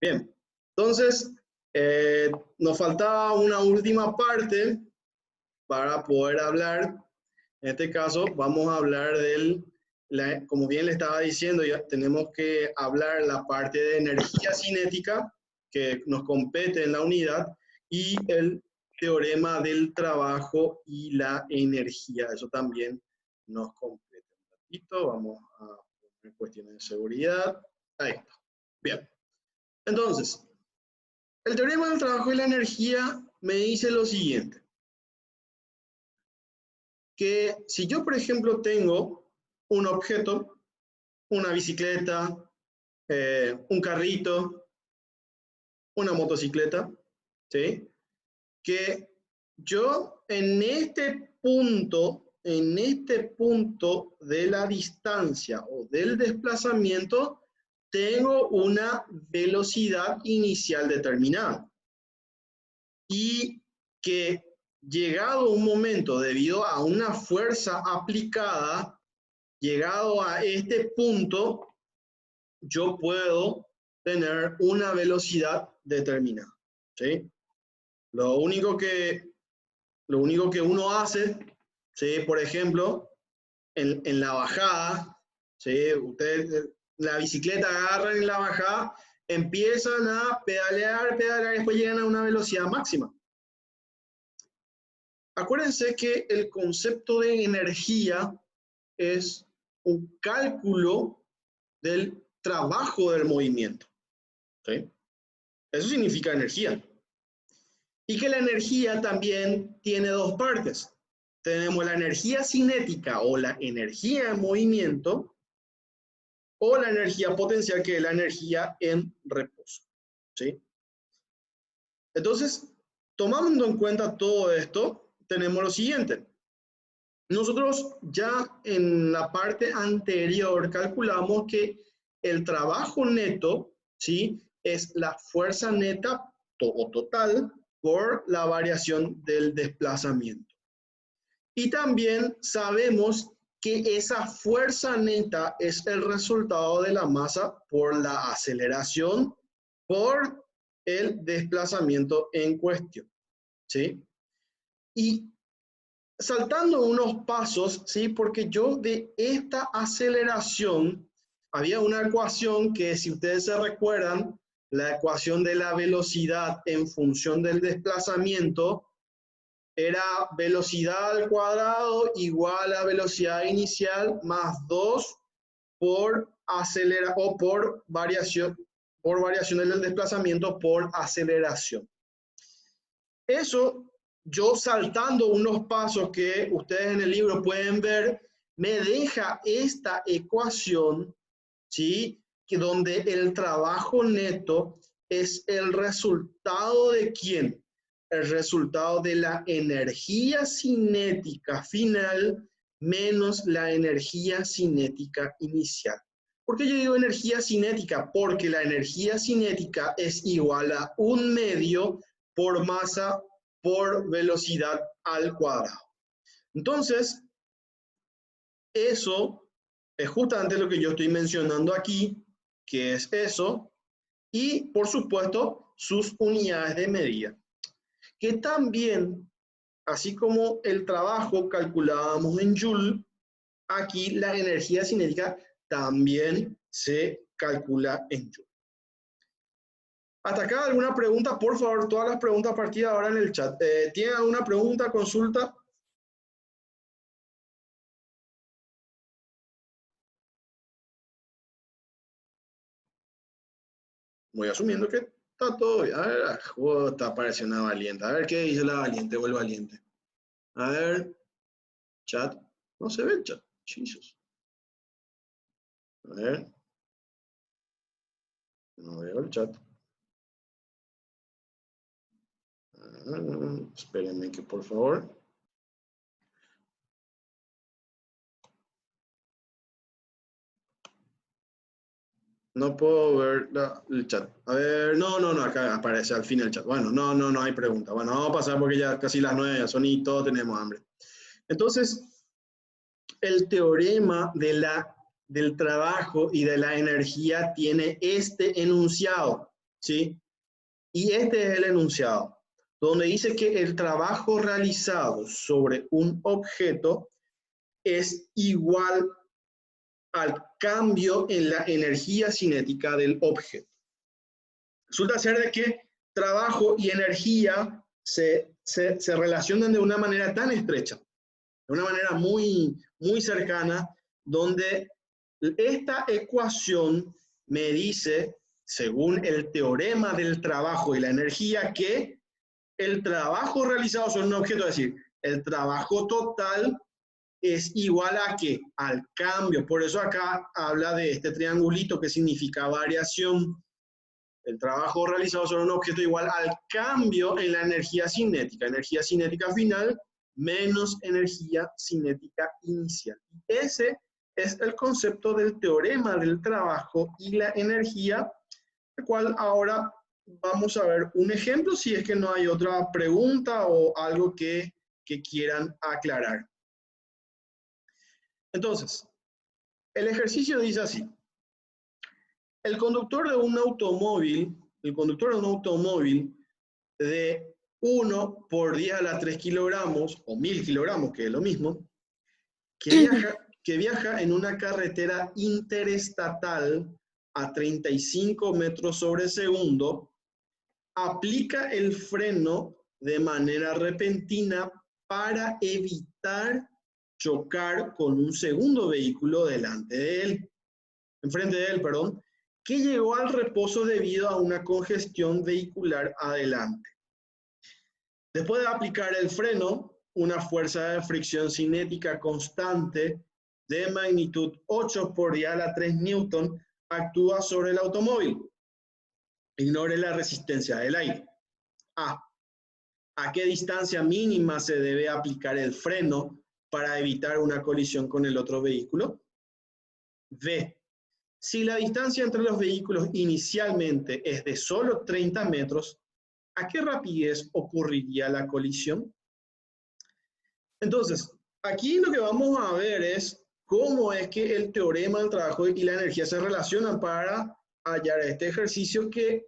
Bien, entonces nos faltaba una última parte para poder hablar. En este caso vamos a hablar como bien le estaba diciendo, ya tenemos que hablar la parte de energía cinética que nos compete en la unidad y el teorema del trabajo y la energía. Eso también nos compete. Un ratito, vamos a poner cuestiones de seguridad. Ahí está. Bien. Entonces, el teorema del trabajo y la energía me dice lo siguiente. Que si yo, por ejemplo, tengo un objeto, una bicicleta, un carrito, una motocicleta, ¿sí? Que yo en este punto de la distancia o del desplazamiento, tengo una velocidad inicial determinada. Y que llegado un momento, debido a una fuerza aplicada, llegado a este punto, yo puedo tener una velocidad determinada, ¿sí? Lo único que uno hace, ¿sí? Por ejemplo, en la bajada, ¿sí? Ustedes la bicicleta agarran en la bajada, empiezan a pedalear, y después llegan a una velocidad máxima. Acuérdense que el concepto de energía es un cálculo del trabajo del movimiento, ¿sí? Eso significa energía. Y que la energía también tiene dos partes. Tenemos la energía cinética o la energía en movimiento o la energía potencial, que es la energía en reposo, ¿sí? Entonces, tomando en cuenta todo esto, tenemos lo siguiente. Nosotros ya en la parte anterior calculamos que el trabajo neto, ¿sí?, es la fuerza neta o total por la variación del desplazamiento. Y también sabemos que esa fuerza neta es el resultado de la masa por la aceleración por el desplazamiento en cuestión, ¿sí? Y saltando unos pasos, ¿sí? Porque yo de esta aceleración había una ecuación que, si ustedes se recuerdan, la ecuación de la velocidad en función del desplazamiento era velocidad al cuadrado igual a velocidad inicial más 2 por variación del desplazamiento por aceleración. Eso, yo saltando unos pasos que ustedes en el libro pueden ver, me deja esta ecuación, ¿sí?, que donde el trabajo neto es el resultado de ¿quién? El resultado de la energía cinética final menos la energía cinética inicial. ¿Por qué yo digo energía cinética? Porque la energía cinética es igual a 1/2 por masa por velocidad al cuadrado. Entonces, eso es justamente lo que yo estoy mencionando aquí, que es eso, y por supuesto sus unidades de medida. Que también, así como el trabajo calculábamos en Joule, aquí la energía cinética también se calcula en Joule. ¿Hasta acá alguna pregunta? Por favor, todas las preguntas a partir de ahora en el chat. ¿Tienen alguna pregunta, consulta? Voy asumiendo que está todo bien. A ver, está apareciendo una valiente. A ver qué dice la valiente o el valiente. A ver, chat. No se ve el chat. Jesus. A ver. No veo el chat. Espérenme que por favor. No puedo ver el chat. A ver, no, acá aparece al fin el chat. Bueno, no hay pregunta. Bueno, vamos a pasar porque ya casi las 9 ya son y todos tenemos hambre. Entonces, el teorema del trabajo y de la energía tiene este enunciado, ¿sí? Y este es el enunciado, donde dice que el trabajo realizado sobre un objeto es igual al cambio en la energía cinética del objeto. Resulta ser de que trabajo y energía se relacionan de una manera tan estrecha, de una manera muy cercana, donde esta ecuación me dice, según el teorema del trabajo y la energía, que el trabajo realizado sobre un objeto, es decir, el trabajo total es igual a ¿qué? Al cambio. Por eso acá habla de este triangulito que significa variación. El trabajo realizado sobre un objeto igual al cambio en la energía cinética final menos energía cinética inicial. Ese es el concepto del teorema del trabajo y la energía, el cual ahora vamos a ver un ejemplo si es que no hay otra pregunta o algo que quieran aclarar. Entonces, el ejercicio dice así. El conductor de un automóvil de 1 por 10 a la 3 kilogramos, o 1000 kilogramos, que es lo mismo, que viaja en una carretera interestatal a 35 metros sobre segundo, aplica el freno de manera repentina para evitar chocar con un segundo vehículo enfrente de él, que llegó al reposo debido a una congestión vehicular adelante. Después de aplicar el freno, una fuerza de fricción cinética constante de magnitud 8 por 10 a la 3 newton actúa sobre el automóvil. Ignore la resistencia del aire. A. ¿A qué distancia mínima se debe aplicar el freno para evitar una colisión con el otro vehículo? B. Si la distancia entre los vehículos inicialmente es de solo 30 metros, ¿a qué rapidez ocurriría la colisión? Entonces, aquí lo que vamos a ver es cómo es que el teorema del trabajo y la energía se relacionan para hallar este ejercicio que,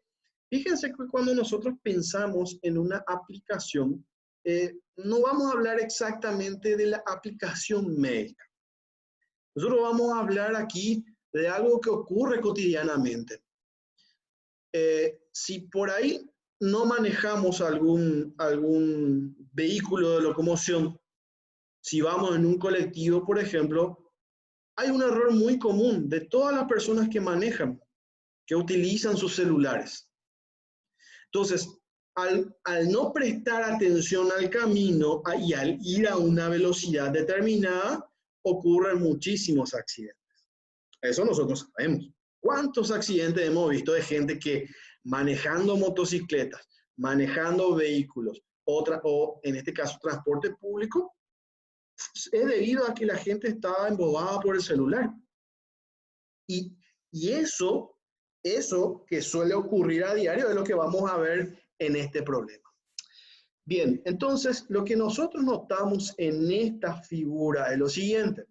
fíjense que cuando nosotros pensamos en una aplicación, no vamos a hablar exactamente de la aplicación médica. Nosotros vamos a hablar aquí de algo que ocurre cotidianamente. Si por ahí no manejamos algún vehículo de locomoción, si vamos en un colectivo, por ejemplo, hay un error muy común de todas las personas que manejan, que utilizan sus celulares. Entonces, al no prestar atención al camino y al ir a una velocidad determinada, ocurren muchísimos accidentes. Eso nosotros sabemos. ¿Cuántos accidentes hemos visto de gente que manejando motocicletas, manejando vehículos, o en este caso transporte público, es debido a que la gente estaba embobada por el celular? Y eso que suele ocurrir a diario es lo que vamos a ver en este problema. Bien, entonces lo que nosotros notamos en esta figura es lo siguiente,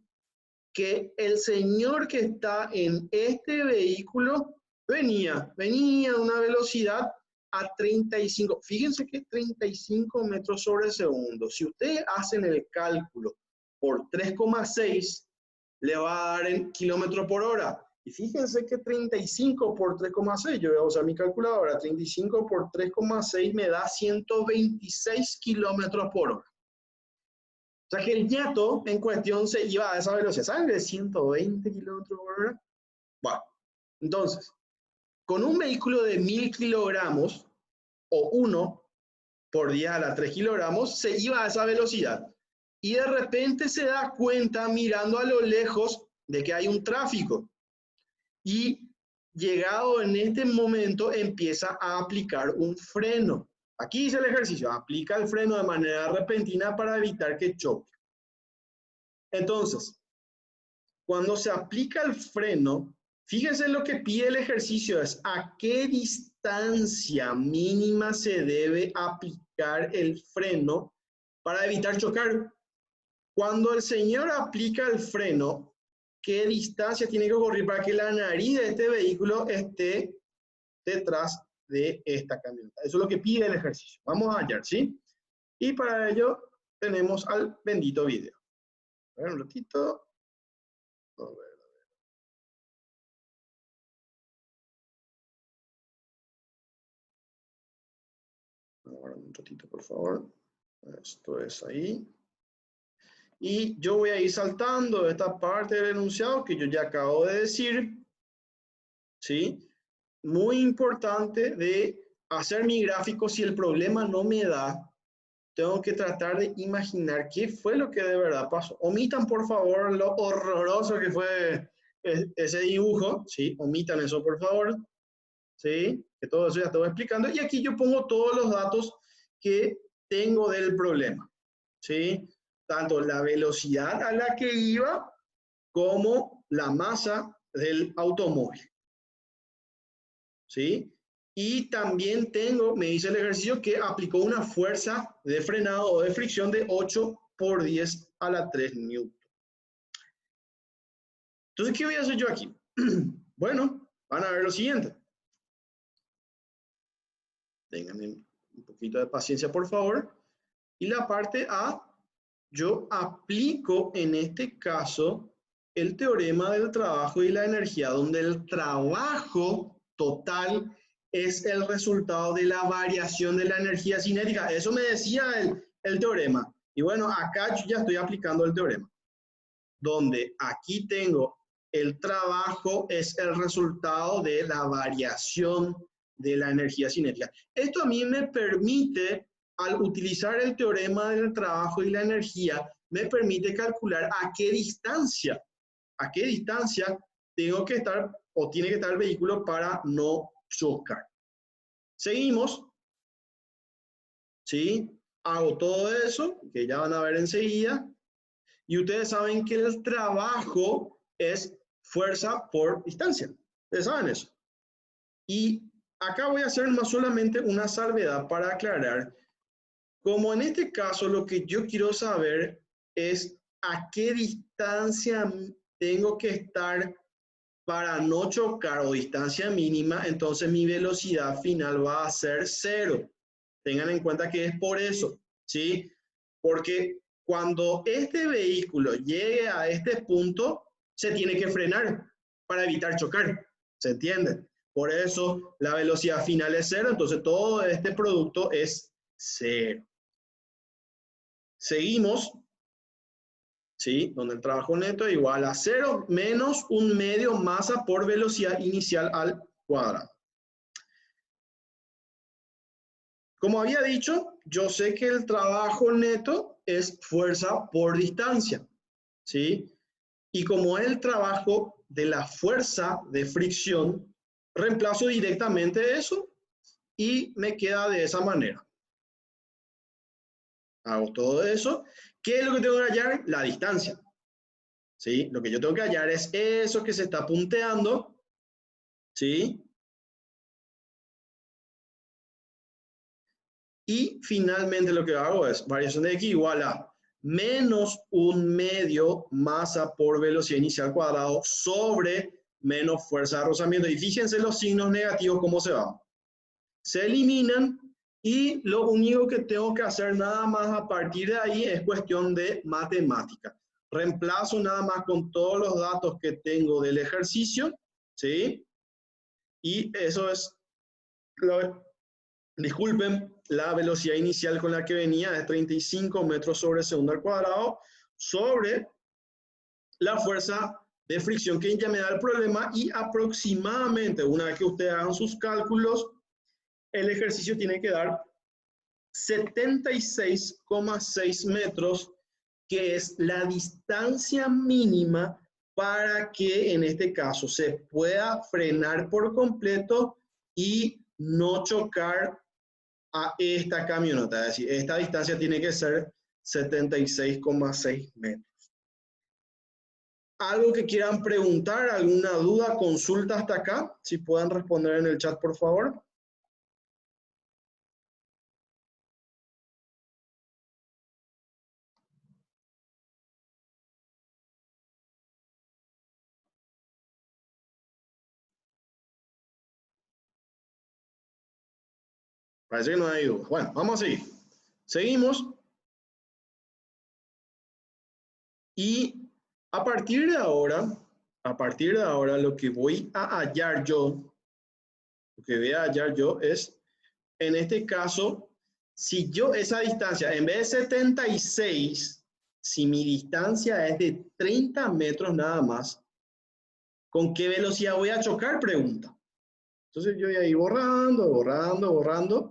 que el señor que está en este vehículo venía a una velocidad a 35, fíjense que 35 metros sobre segundo. Si ustedes hacen el cálculo por 3,6, le va a dar en kilómetros por hora. Y fíjense que 35 por 3,6, yo voy a usar mi calculadora, 35 por 3,6 me da 126 kilómetros por hora. O sea que el ñato en cuestión se iba a esa velocidad, ¿saben? De 120 kilómetros por hora. Bueno, entonces, con un vehículo de 1000 kilogramos, o 1 por 10 a la 3 kilogramos, se iba a esa velocidad. Y de repente se da cuenta, mirando a lo lejos, de que hay un tráfico. Y llegado en este momento, empieza a aplicar un freno. Aquí dice el ejercicio, aplica el freno de manera repentina para evitar que choque. Entonces, cuando se aplica el freno, fíjense lo que pide el ejercicio es a qué distancia mínima se debe aplicar el freno para evitar chocar. Cuando el señor aplica el freno, ¿qué distancia tiene que ocurrir para que la nariz de este vehículo esté detrás de esta camioneta. Eso es lo que pide el ejercicio. Vamos a hallar, ¿sí? Y para ello tenemos al bendito video. A ver, un ratito. A ver. Ahora un ratito, por favor. Esto es ahí. Y yo voy a ir saltando esta parte del enunciado que yo ya acabo de decir. ¿Sí? Muy importante de hacer mi gráfico. Si el problema no me da, tengo que tratar de imaginar qué fue lo que de verdad pasó. Omitan, por favor, lo horroroso que fue ese dibujo. ¿Sí? Omitan eso, por favor. ¿Sí? Que todo eso ya estoy explicando. Y aquí yo pongo todos los datos que tengo del problema. ¿Sí? Tanto la velocidad a la que iba como la masa del automóvil. ¿Sí? Y también tengo, me dice el ejercicio, que aplicó una fuerza de frenado o de fricción de 8 por 10 a la 3 newton. Entonces, ¿qué voy a hacer yo aquí? Bueno, van a ver lo siguiente. Ténganme un poquito de paciencia, por favor. Y la parte A, yo aplico en este caso el teorema del trabajo y la energía, donde el trabajo total es el resultado de la variación de la energía cinética. Eso me decía el teorema. Y bueno, acá yo ya estoy aplicando el teorema, donde aquí tengo el trabajo es el resultado de la variación de la energía cinética. Esto a mí me permite, al utilizar el teorema del trabajo y la energía, me permite calcular a qué distancia tengo que estar o tiene que estar el vehículo para no chocar. Seguimos, ¿sí? Hago todo eso, que ya van a ver enseguida, y ustedes saben que el trabajo es fuerza por distancia. Ustedes saben eso. Y acá voy a hacer más solamente una salvedad para aclarar. Como en este caso lo que yo quiero saber es a qué distancia tengo que estar para no chocar o distancia mínima, entonces mi velocidad final va a ser 0. Tengan en cuenta que es por eso, ¿sí? Porque cuando este vehículo llegue a este punto, se tiene que frenar para evitar chocar, ¿se entiende? Por eso la velocidad final es 0, entonces todo este producto es 0. Seguimos, ¿sí? Donde el trabajo neto es igual a 0 menos un medio masa por velocidad inicial al cuadrado. Como había dicho, yo sé que el trabajo neto es fuerza por distancia, ¿sí? Y como es el trabajo de la fuerza de fricción, reemplazo directamente eso y me queda de esa manera. Hago todo eso. ¿Qué es lo que tengo que hallar? La distancia. ¿Sí? Lo que yo tengo que hallar es eso que se está punteando, ¿sí? Y finalmente lo que hago es variación de x igual a menos un medio masa por velocidad inicial cuadrado sobre menos fuerza de rozamiento. Y fíjense los signos negativos cómo se van. Se eliminan y lo único que tengo que hacer nada más a partir de ahí es cuestión de matemática. Reemplazo nada más con todos los datos que tengo del ejercicio, ¿sí? Y eso es, disculpen, la velocidad inicial con la que venía es 35 metros sobre segundo al cuadrado sobre la fuerza de fricción que ya me da el problema y aproximadamente, una vez que ustedes hagan sus cálculos, el ejercicio tiene que dar 76,6 metros, que es la distancia mínima para que en este caso se pueda frenar por completo y no chocar a esta camioneta. Es decir, esta distancia tiene que ser 76,6 metros. ¿Algo que quieran preguntar? ¿Alguna duda, consulta hasta acá? Si puedan responder en el chat, por favor. Parece que no hay duda. Bueno, vamos a seguir. Seguimos. Y a partir de ahora, lo que voy a hallar yo, es, en este caso, si yo esa distancia, en vez de 76, si mi distancia es de 30 metros nada más, ¿con qué velocidad voy a chocar? Pregunta. Entonces yo voy a ir borrando, borrando, borrando.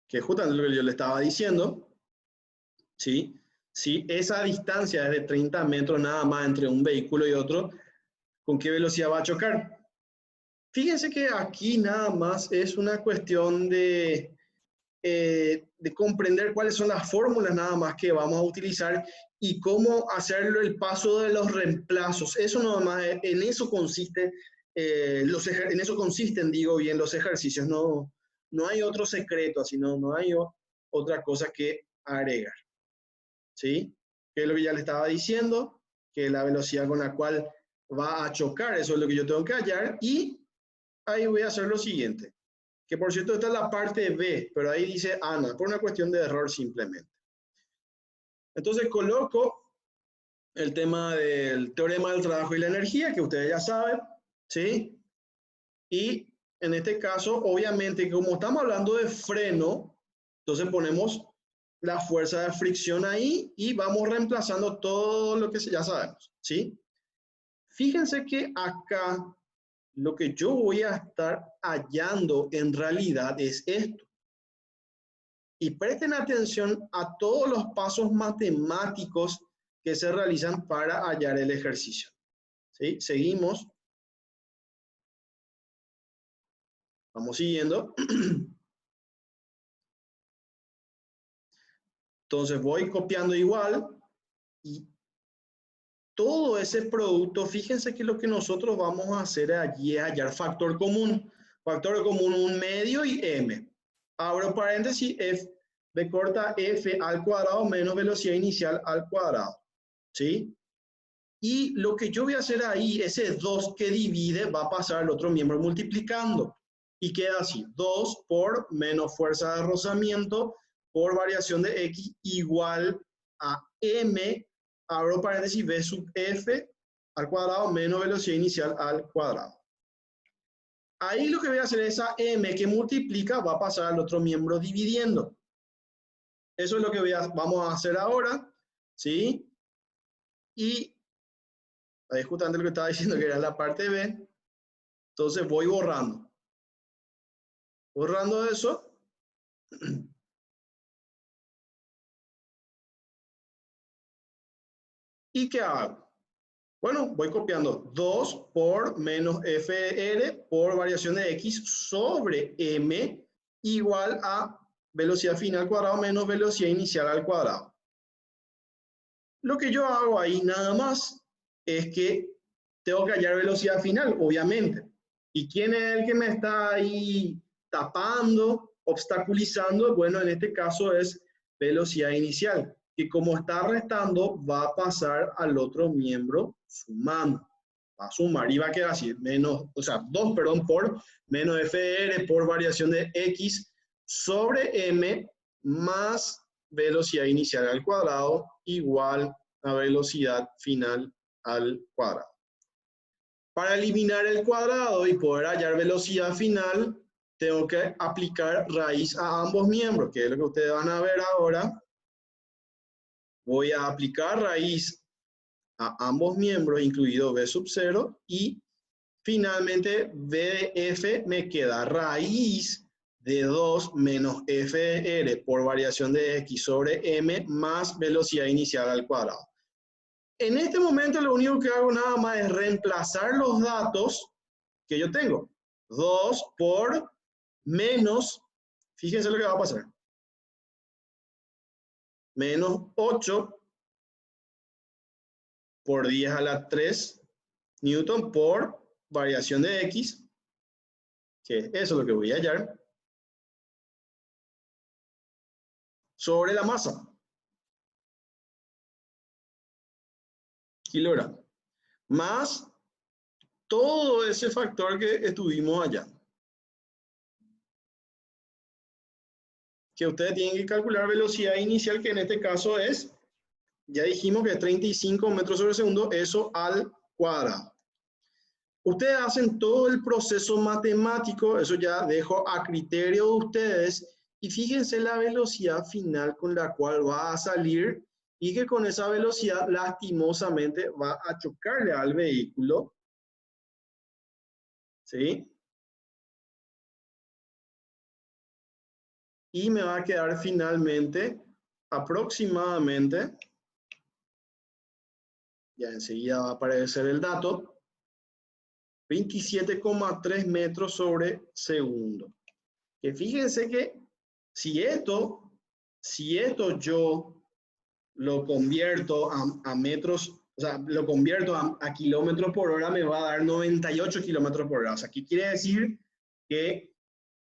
Que es justamente lo que yo le estaba diciendo, ¿sí? Si esa distancia es de 30 metros nada más entre un vehículo y otro, ¿con qué velocidad va a chocar? Fíjense que aquí nada más es una cuestión de comprender cuáles son las fórmulas nada más que vamos a utilizar y cómo hacerlo el paso de los reemplazos. Eso nada más, en eso consiste, en eso consisten, digo bien, los ejercicios. No, no hay otro secreto, así no hay otra cosa que agregar. ¿Sí? Que es lo que ya le estaba diciendo, que la velocidad con la cual va a chocar, eso es lo que yo tengo que hallar, y ahí voy a hacer lo siguiente, que por cierto esta es la parte B, pero ahí dice Ana, por una cuestión de error simplemente. Entonces coloco el tema del teorema del trabajo y la energía, que ustedes ya saben, ¿sí? Y en este caso, obviamente, como estamos hablando de freno, entonces ponemos la fuerza de fricción ahí y vamos reemplazando todo lo que ya sabemos, ¿sí? Fíjense que acá lo que yo voy a estar hallando en realidad es esto. Y presten atención a todos los pasos matemáticos que se realizan para hallar el ejercicio. ¿Sí? Seguimos. Vamos siguiendo. Entonces voy copiando igual y todo ese producto, fíjense que lo que nosotros vamos a hacer allí es hallar factor común. Factor común, un medio y m. Abro paréntesis, f b corta f al cuadrado menos velocidad inicial al cuadrado. ¿Sí? Y lo que yo voy a hacer ahí, ese 2 que divide, va a pasar al otro miembro multiplicando. Y queda así, 2 por menos fuerza de rozamiento por variación de x igual a m, abro paréntesis, b sub f al cuadrado menos velocidad inicial al cuadrado. Ahí lo que voy a hacer es a m que multiplica, va a pasar al otro miembro dividiendo. Eso es lo que vamos a hacer ahora, ¿sí? Y ahí es justamente lo que estaba diciendo, que era la parte B. Entonces voy borrando. Borrando eso. ¿Y qué hago? Bueno, voy copiando 2 por menos FR por variación de X sobre M igual a velocidad final al cuadrado menos velocidad inicial al cuadrado. Lo que yo hago ahí nada más es que tengo que hallar velocidad final, obviamente. ¿Y quién es el que me está ahí tapando, obstaculizando? Bueno, en este caso es velocidad inicial, que como está restando, va a pasar al otro miembro sumando. Va a sumar y va a quedar así, menos, o sea, 2, perdón, por menos FR por variación de X sobre M más velocidad inicial al cuadrado igual a velocidad final al cuadrado. Para eliminar el cuadrado y poder hallar velocidad final, tengo que aplicar raíz a ambos miembros, que es lo que ustedes van a ver ahora. Voy a aplicar raíz a ambos miembros, incluido b sub 0, y finalmente b de f me queda raíz de 2 menos fr por variación de x sobre m más velocidad inicial al cuadrado. En este momento lo único que hago nada más es reemplazar los datos que yo tengo. 2 por menos, fíjense lo que va a pasar, menos 8 por 10 a la 3 newton por variación de x, que eso es lo que voy a hallar, sobre la masa. kilogramos, más todo ese factor que estuvimos allá. Que ustedes tienen que calcular velocidad inicial, que en este caso es, ya dijimos que es 35 metros sobre segundo, eso al cuadrado. Ustedes hacen todo el proceso matemático, eso ya dejo a criterio de ustedes, y fíjense la velocidad final con la cual va a salir y que con esa velocidad lastimosamente va a chocarle al vehículo. ¿Sí? Y me va a quedar finalmente aproximadamente, ya enseguida va a aparecer el dato, 27,3 metros sobre segundo. Que fíjense que si esto yo lo convierto a metros, o sea, lo convierto a kilómetros por hora, me va a dar 98 kilómetros por hora. O sea, ¿qué quiere decir? Que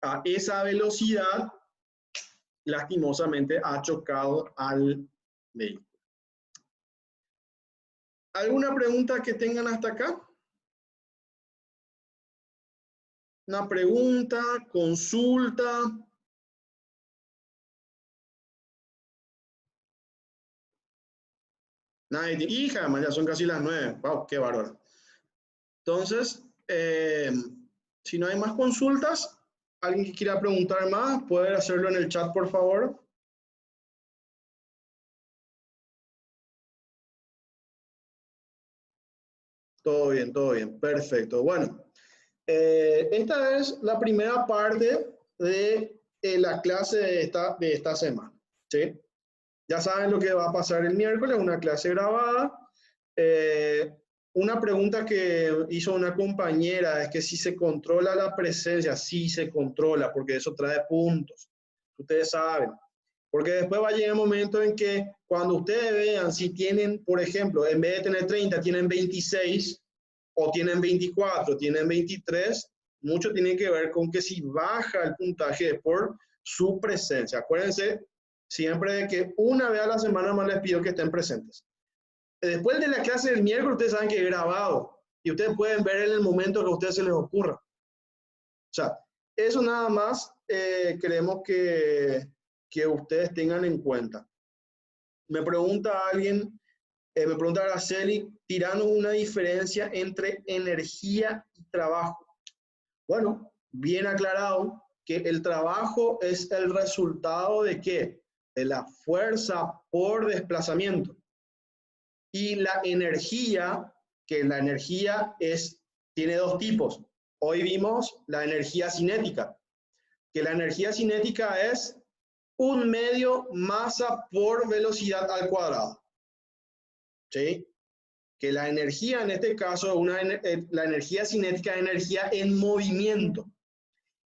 a esa velocidad lastimosamente ha chocado al vehículo. ¿Alguna pregunta que tengan hasta acá? ¿Una pregunta, consulta? Nadie. Hija, ya son casi las 9. Wow, qué bárbaro. Entonces, si no hay más consultas, alguien que quiera preguntar más, puede hacerlo en el chat, por favor. Todo bien, perfecto. Bueno, esta es la primera parte de la clase de esta semana, ¿sí? Ya saben lo que va a pasar el miércoles, una clase grabada. Una pregunta que hizo una compañera es que si se controla la presencia. Sí se controla, porque eso trae puntos. Ustedes saben. Porque después va a llegar el momento en que cuando ustedes vean si tienen, por ejemplo, en vez de tener 30, tienen 26, o tienen 24, tienen 23, mucho tiene que ver con que si baja el puntaje por su presencia. Acuérdense siempre de que una vez a la semana más les pido que estén presentes. Después de la clase del miércoles, ustedes saben que es grabado y ustedes pueden ver en el momento que a ustedes se les ocurra. O sea, eso nada más queremos que ustedes tengan en cuenta. Me pregunta alguien, me pregunta Araceli, tirando una diferencia entre energía y trabajo. Bueno, bien aclarado que el trabajo es el resultado de ¿qué? De la fuerza por desplazamiento. Y la energía, que la energía tiene dos tipos. Hoy vimos la energía cinética, que la energía cinética es un medio masa por velocidad al cuadrado. ¿Sí? Que la energía en este caso, la energía cinética es energía en movimiento.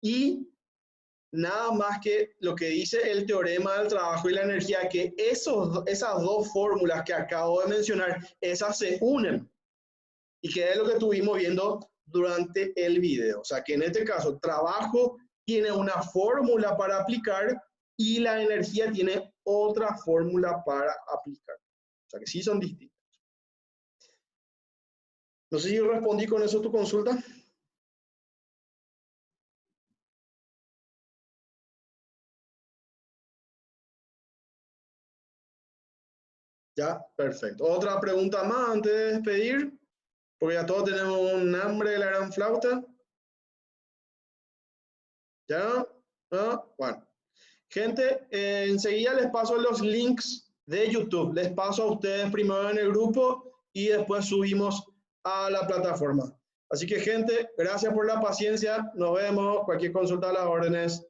Y nada más que lo que dice el teorema del trabajo y la energía, que esas dos fórmulas que acabo de mencionar, esas se unen. Y que es lo que estuvimos viendo durante el video. O sea, que en este caso, trabajo tiene una fórmula para aplicar y la energía tiene otra fórmula para aplicar. O sea, que sí son distintas. No sé si yo respondí con eso tu consulta. Ya, perfecto. Otra pregunta más antes de despedir, porque ya todos tenemos un hambre de la gran flauta. ¿Ya? ¿Ah? Bueno. Gente, enseguida les paso los links de YouTube. Les paso a ustedes primero en el grupo y después subimos a la plataforma. Así que, gente, gracias por la paciencia. Nos vemos. Cualquier consulta a las órdenes.